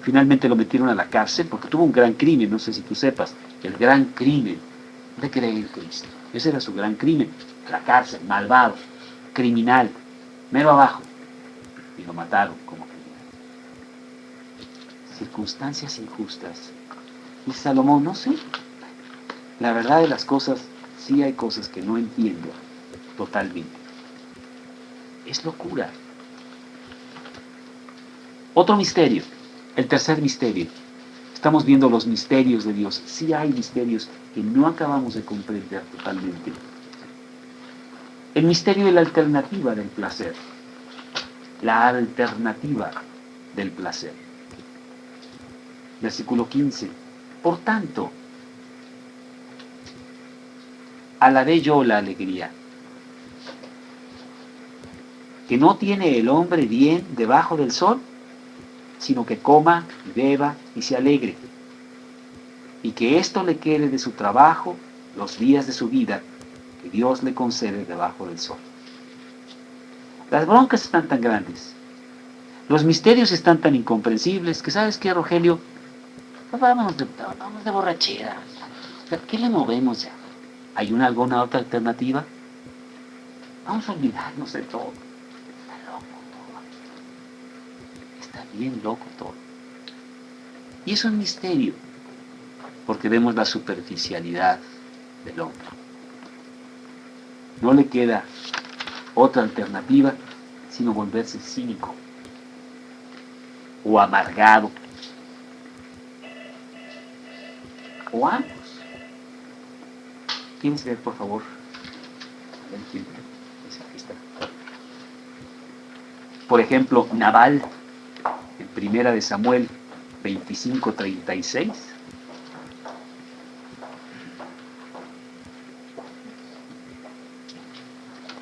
Finalmente lo metieron a la cárcel porque tuvo un gran crimen, no sé si tú sepas, el gran crimen de creer en Cristo. Ese era su gran crimen, la cárcel, malvado, criminal, mero abajo, y lo mataron como criminal. Circunstancias injustas. Y Salomón, no sé, la verdad de las cosas, sí hay cosas que no entiendo totalmente. Es locura. Otro misterio, el tercer misterio. Estamos viendo los misterios de Dios. Sí hay misterios que no acabamos de comprender totalmente. El misterio de la alternativa del placer. La alternativa del placer. Versículo 15. Por tanto, alabaré yo la alegría, que no tiene el hombre bien debajo del sol, sino que coma y beba y se alegre, y que esto le quede de su trabajo los días de su vida que Dios le concede debajo del sol. Las broncas están tan grandes, los misterios están tan incomprensibles, que ¿sabes qué, Rogelio? Pues vamos de borrachera. ¿Qué le movemos ya? ¿Hay alguna otra alternativa? Vamos a olvidarnos de todo. Está loco todo. Está bien loco todo. Y es un misterio, porque vemos la superficialidad del hombre. No le queda otra alternativa sino volverse cínico o amargado o ambos. ¿Quieres ver, por favor? Aquí está. Por ejemplo, Nabal, en Primera de Samuel 25:36.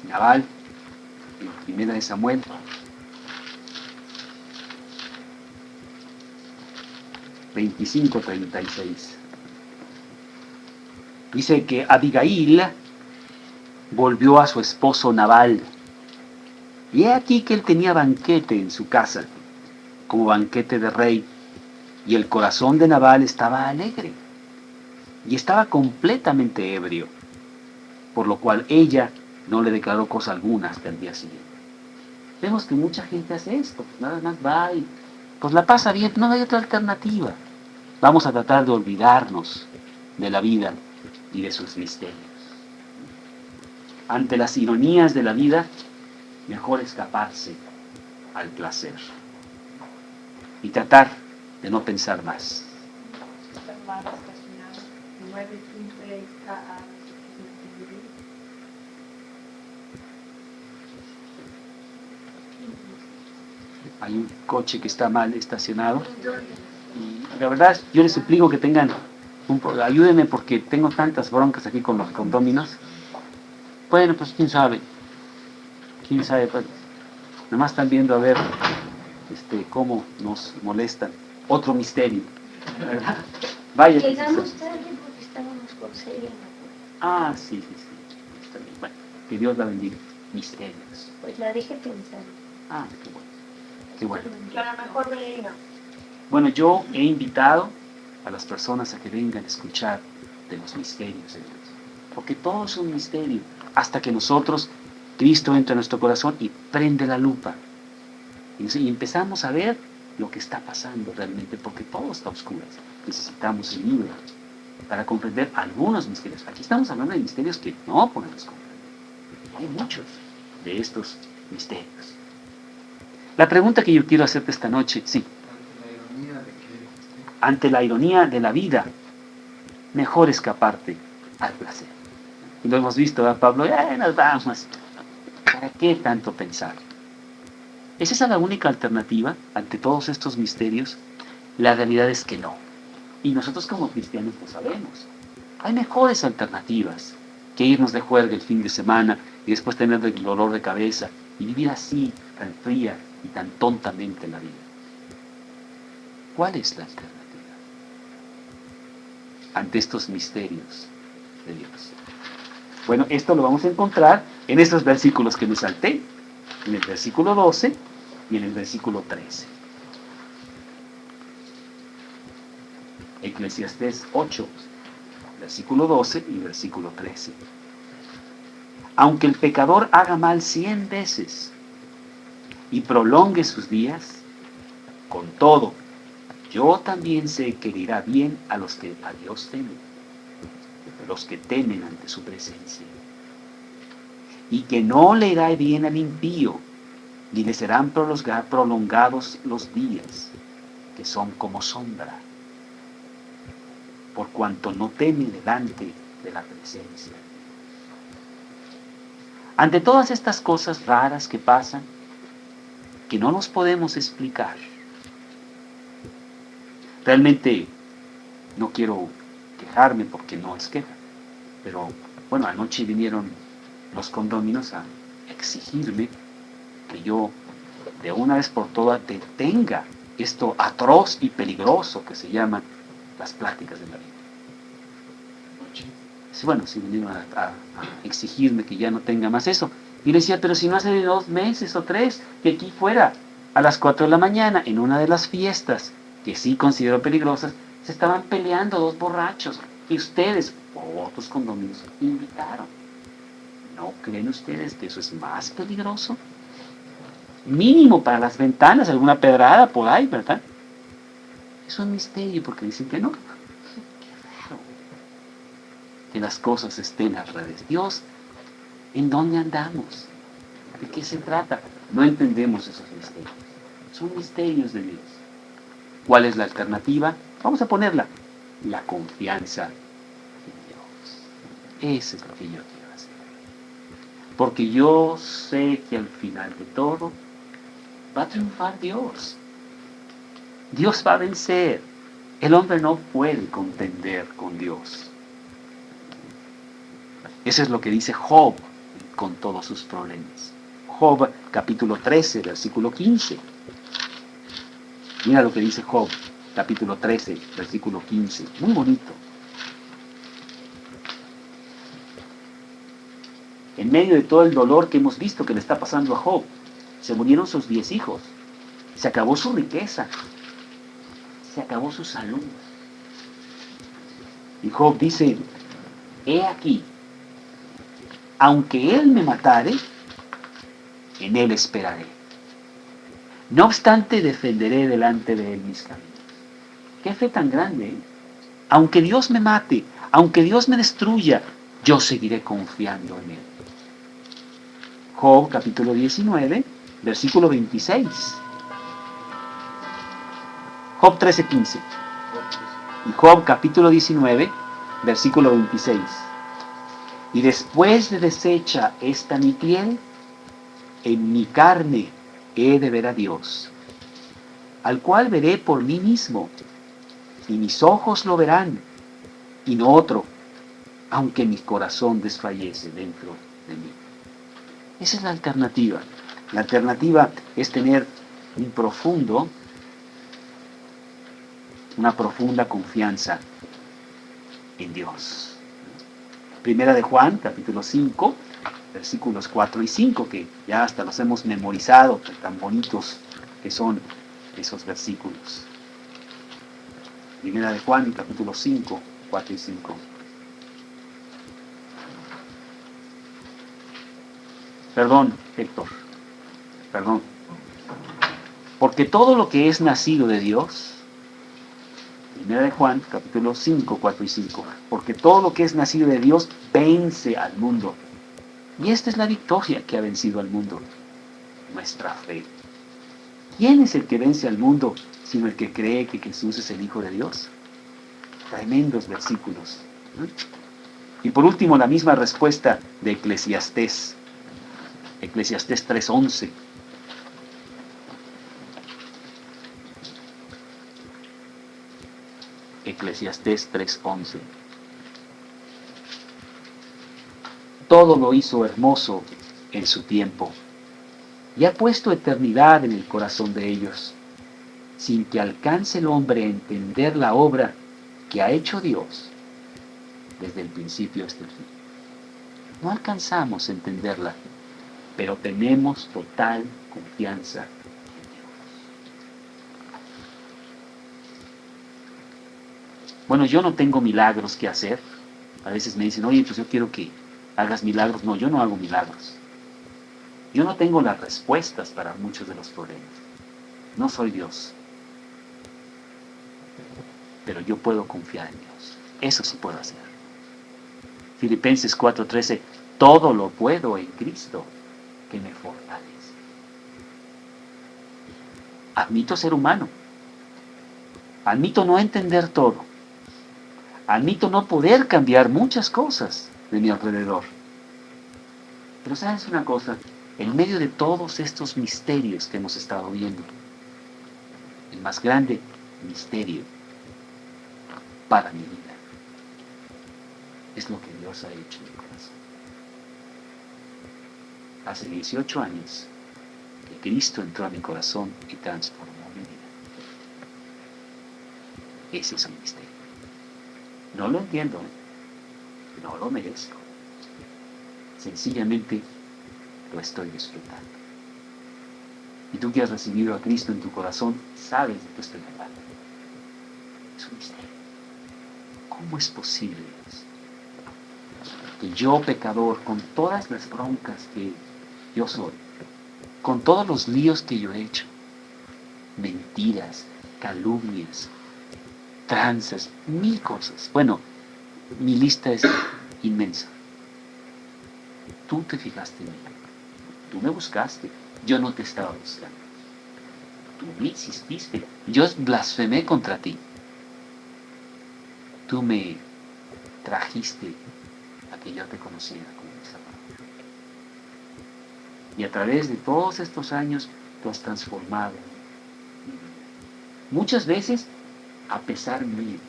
Nabal, en Primera de Samuel 25:36. Dice que Abigail volvió a su esposo Nabal. Y he aquí que él tenía banquete en su casa, como banquete de rey, y el corazón de Nabal estaba alegre, y estaba completamente ebrio. por lo cual ella no le declaró cosa alguna hasta el día siguiente. Vemos que mucha gente hace esto, nada más va y pues la pasa bien, no hay otra alternativa. Vamos a tratar de olvidarnos de la vida y de sus misterios. Ante las ironías de la vida, mejor escaparse al placer y tratar de no pensar más. Hay un coche que está mal estacionado y la verdad yo les suplico que tengan ayúdenme porque tengo tantas broncas aquí con los condóminos. Bueno, pues quién sabe, pues, nada más están viendo a ver cómo nos molestan. Otro misterio, ¿verdad? Vaya. Llegamos tarde porque estábamos con Celia. Ah, sí. Está bien. Bueno, que Dios la bendiga. Misterios. Pues la dejé pensar. Ah, qué bueno. Que a lo mejor venga. Bueno, yo he invitado a las personas a que vengan a escuchar de los misterios de Dios. Porque todo es un misterio. Hasta que nosotros, Cristo entra en nuestro corazón y prende la lupa. Y empezamos a ver lo que está pasando realmente, porque todo está oscuro. Necesitamos el libro para comprender algunos misterios. Aquí estamos hablando de misterios que no podemos comprender. Hay muchos de estos misterios. La pregunta que yo quiero hacerte esta noche, sí. Ante la ironía de la vida, mejor escaparte al placer. Y lo hemos visto, ¿verdad, Pablo? Nos vamos. ¿Para qué tanto pensar? ¿Es esa la única alternativa ante todos estos misterios? La realidad es que no. Y nosotros como cristianos lo sabemos. Hay mejores alternativas que irnos de juerga el fin de semana y después tener el dolor de cabeza y vivir así, tan fría y tan tontamente la vida. ¿Cuál es la alternativa ante estos misterios de Dios? Bueno, esto lo vamos a encontrar en estos versículos que me salté, en el versículo 12 y en el versículo 13. Eclesiastés 8, versículo 12 y versículo 13. Aunque el pecador haga mal 100 veces y prolongue sus días, con todo, yo también sé que le irá bien a los que a Dios temen, los que temen ante su presencia, y que no le irá bien al impío, ni le serán prolongados los días, que son como sombra, por cuanto no teme delante de la presencia. Ante todas estas cosas raras que pasan, que no nos podemos explicar, realmente no quiero quejarme porque no es queja, pero bueno, anoche vinieron los condóminos a exigirme que yo de una vez por todas detenga esto atroz y peligroso que se llaman las pláticas de la Biblia. Bueno, sí vinieron a exigirme que ya no tenga más eso. Y le decía, pero si no hace 2 meses o 3 que aquí fuera a las 4 de la mañana en una de las fiestas que sí considero peligrosas, se estaban peleando 2 borrachos y ustedes, otros condóminos, invitaron. ¿No creen ustedes que eso es más peligroso? Mínimo para las ventanas, alguna pedrada por ahí, ¿verdad? Es un misterio porque dicen que no. Qué raro que las cosas estén al revés. Dios, ¿en dónde andamos? ¿De qué se trata? No entendemos esos misterios. Son misterios de Dios. ¿Cuál es la alternativa? Vamos a ponerla. La confianza en Dios. Eso es lo que yo quiero hacer. Porque yo sé que al final de todo va a triunfar Dios. Dios va a vencer. El hombre no puede contender con Dios. Eso es lo que dice Job con todos sus problemas. Job capítulo 13, versículo 15. Mira lo que dice Job, capítulo 13, versículo 15. Muy bonito. En medio de todo el dolor que hemos visto que le está pasando a Job, se murieron sus 10 hijos, se acabó su riqueza, se acabó su salud. Y Job dice, he aquí, Aunque él me matare, en él esperaré. No obstante, defenderé delante de él mis caminos. Qué fe tan grande, ¿eh? Aunque Dios me mate, aunque Dios me destruya, yo seguiré confiando en él. Job capítulo 19, versículo 26. Job 13:15. Y Job capítulo 19, versículo 26. Y después de deshecha esta mi piel, en mi carne he de ver a Dios, al cual veré por mí mismo, y mis ojos lo verán, y no otro, aunque mi corazón desfallece dentro de mí. Esa es la alternativa. La alternativa es tener una profunda confianza en Dios. Primera de Juan, capítulo 5, versículos 4 y 5, que ya hasta los hemos memorizado, tan bonitos que son esos versículos. Primera de Juan, capítulo 5, 4 y 5. Perdón, Héctor, perdón. Porque todo lo que es nacido de Dios, Primera de Juan, capítulo 5, 4 y 5, porque todo lo que es nacido de Dios vence al mundo. Y esta es la victoria que ha vencido al mundo, nuestra fe. ¿Quién es el que vence al mundo sino el que cree que Jesús es el Hijo de Dios? Tremendos versículos. Y por último, la misma respuesta de Eclesiastés. Eclesiastés 3:11. Eclesiastés 3:11. Todo lo hizo hermoso en su tiempo, y ha puesto eternidad en el corazón de ellos, sin que alcance el hombre a entender la obra que ha hecho Dios desde el principio hasta el fin. No alcanzamos a entenderla, pero tenemos total confianza en Dios. Bueno, yo no tengo milagros que hacer. A veces me dicen, oye, pues yo quiero que hagas milagros. No, yo no hago milagros. Yo no tengo las respuestas para muchos de los problemas. No soy Dios. Pero yo puedo confiar en Dios. Eso sí puedo hacer. Filipenses 4:13, todo lo puedo en Cristo que me fortalece. Admito ser humano. Admito no entender todo. Admito no poder cambiar muchas cosas de mi alrededor. Pero ¿sabes una cosa? En medio de todos estos misterios que hemos estado viendo, el más grande misterio para mi vida es lo que Dios ha hecho en mi corazón. Hace 18 años que Cristo entró a mi corazón y transformó mi vida. Ese es un misterio. No lo entiendo, no lo merezco. Sencillamente lo estoy disfrutando. Y tú que has recibido a Cristo en tu corazón, sabes de qué estoy hablando. Es un misterio. ¿Cómo es posible, Dios, que yo, pecador, con todas las broncas que yo soy, con todos los líos que yo he hecho, mentiras, calumnias, tranzas, mil cosas? Bueno, mi lista es inmensa. Tú te fijaste en mí, tú me buscaste, yo no te estaba buscando. Tú me insististe, yo blasfemé contra ti. Tú me trajiste a que yo te conociera como mi Salvador. Y a través de todos estos años, tú has transformado mi vida. Muchas veces, a pesar mío,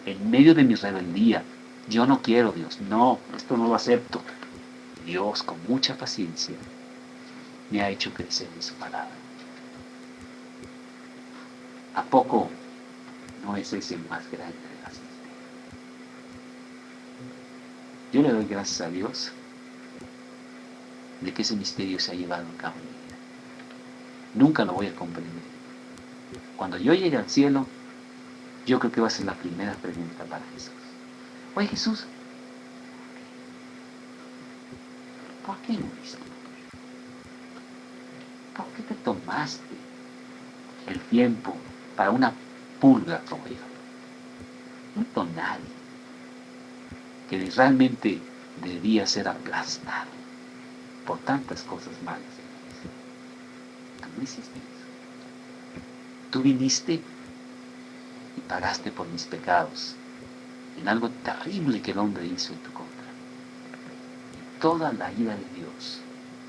en medio de mi rebeldía, yo no quiero, Dios, no, esto no lo acepto. Dios, con mucha paciencia, me ha hecho crecer en su palabra. ¿A poco no es ese el más grande de las misterios? Yo le doy gracias a Dios de que ese misterio se ha llevado a cabo en mi vida. Nunca lo voy a comprender. Cuando yo llegue al cielo, yo creo que va a ser la primera pregunta para Jesús. Oye, Jesús, ¿Por qué moriste? ¿Por qué te tomaste el tiempo para una pulga como yo? Un tonal que realmente debía ser aplastado por tantas cosas malas. Tú no hiciste eso. Tú viniste y pagaste por mis pecados en algo terrible que el hombre hizo en tu contra. Y toda la ira de Dios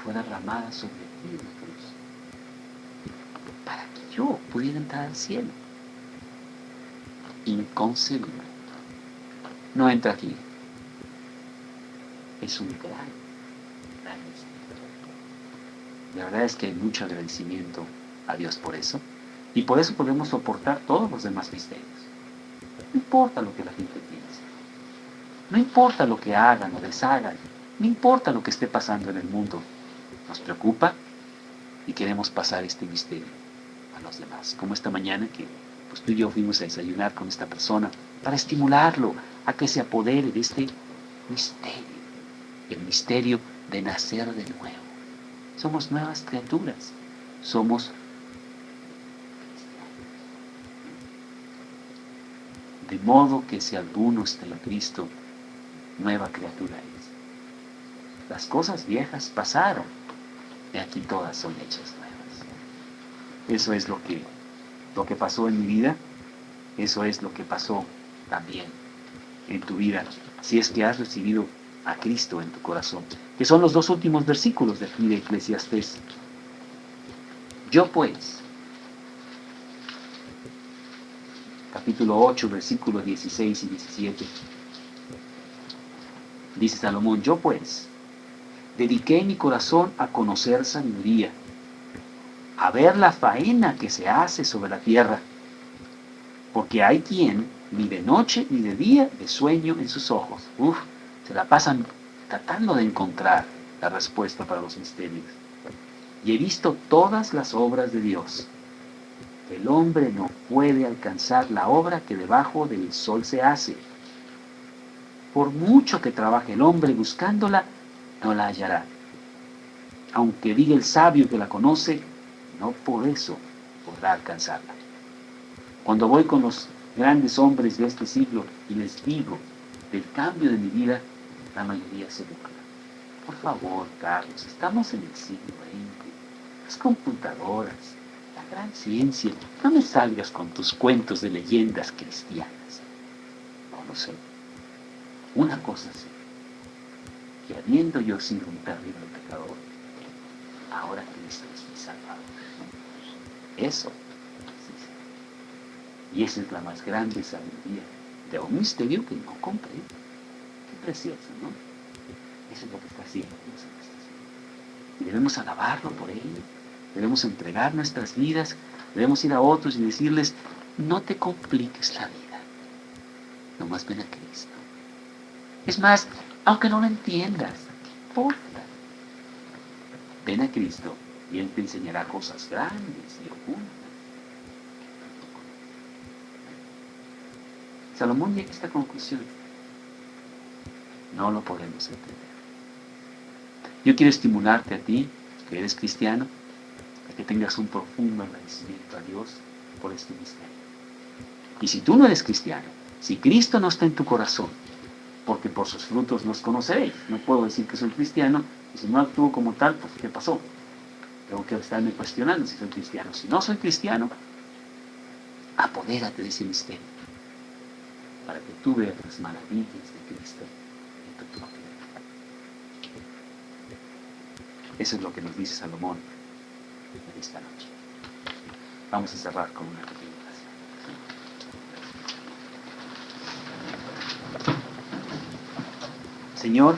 fue derramada sobre ti en la cruz para que yo pudiera entrar al cielo. Inconcebible. No entra aquí. Es un gran misterio. La verdad es que hay mucho agradecimiento a Dios por eso. Y por eso podemos soportar todos los demás misterios. No importa lo que la gente piense. No importa lo que hagan o deshagan. No importa lo que esté pasando en el mundo. Nos preocupa y queremos pasar este misterio a los demás. Como esta mañana que pues, tú y yo fuimos a desayunar con esta persona para estimularlo a que se apodere de este misterio. El misterio de nacer de nuevo. Somos nuevas criaturas. Somos de modo que si alguno está en Cristo, nueva criatura es. Las cosas viejas pasaron, y aquí todas son hechas nuevas. Eso es lo que pasó en mi vida, eso es lo que pasó también en tu vida, si es que has recibido a Cristo en tu corazón, que son los dos últimos versículos de aquí de Eclesiastés. Yo pues, capítulo 8, versículos 16 y 17, dice Salomón, yo pues, dediqué mi corazón a conocer sabiduría, a ver la faena que se hace sobre la tierra, porque hay quien ni de noche ni de día de sueño en sus ojos. Se la pasan tratando de encontrar la respuesta para los misterios. Y he visto todas las obras de Dios. El hombre no puede alcanzar la obra que debajo del sol se hace. Por mucho que trabaje el hombre buscándola, no la hallará. Aunque diga el sabio que la conoce, no por eso podrá alcanzarla. Cuando voy con los grandes hombres de este siglo y les digo del cambio de mi vida, la mayoría se burla. Por favor, Carlos, estamos en el siglo XX. Las computadoras, la gran ciencia. No me salgas con tus cuentos de leyendas cristianas. No lo sé. Una cosa sé, que habiendo yo sido un terrible pecador, ahora Cristo es mi Salvador. Eso sí. Y esa es la más grande sabiduría de un misterio que no comprendo. Qué precioso, ¿no? Eso es lo que está haciendo Dios en esta ciudad. Y debemos alabarlo por ello. Debemos entregar nuestras vidas. Debemos ir a otros y decirles, no te compliques la vida. Nomás ven a Cristo. Es más, aunque no lo entiendas, no importa. Ven a Cristo y Él te enseñará cosas grandes y ocultas. Salomón llega a esta conclusión. No lo podemos entender. Yo quiero estimularte a ti, que eres cristiano, a que tengas un profundo agradecimiento a Dios por este misterio. Y si tú no eres cristiano, si Cristo no está en tu corazón, porque por sus frutos los conoceréis. No puedo decir que soy cristiano, y si no actúo como tal, pues ¿qué pasó? Tengo que estarme cuestionando si soy cristiano. Si no soy cristiano, apodérate de ese misterio, para que tú veas las maravillas de Cristo en tu propia vida. Eso es lo que nos dice Salomón en esta noche. Vamos a cerrar con una pequeña oración. Señor,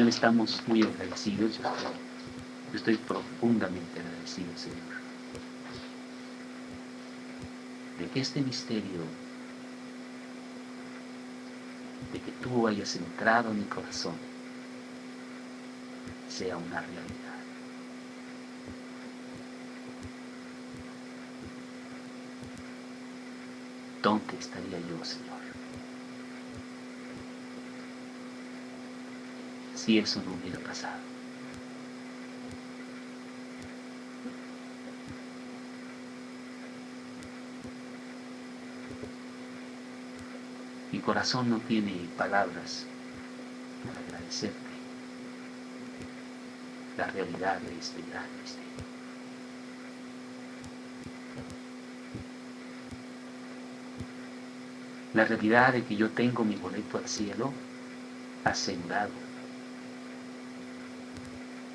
estamos muy agradecidos. Yo estoy profundamente agradecido, Señor, de que este misterio, de que tú hayas entrado en mi corazón, sea una realidad. ¿Dónde estaría yo, Señor, si eso no hubiera pasado. Mi corazón no tiene palabras para agradecerte la realidad de este gran misterio. La realidad de que yo tengo mi boleto al cielo asegurado,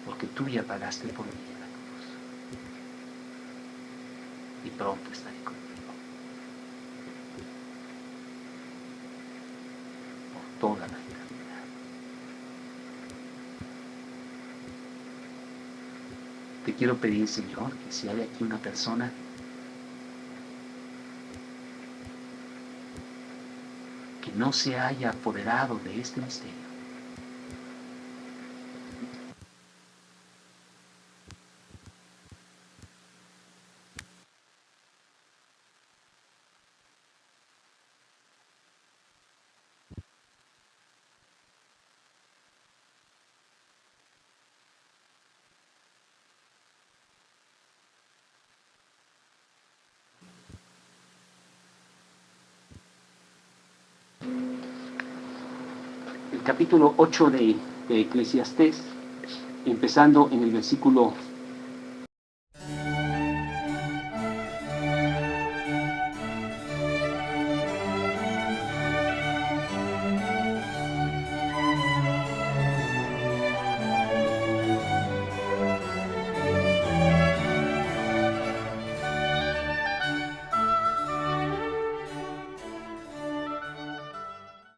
porque tú ya pagaste por mí en la cruz, y pronto estaré contigo, por toda la eternidad. Te quiero pedir, Señor, que si hay aquí una persona que no se haya apoderado de este misterio, el capítulo 8 de Eclesiastés, empezando en el versículo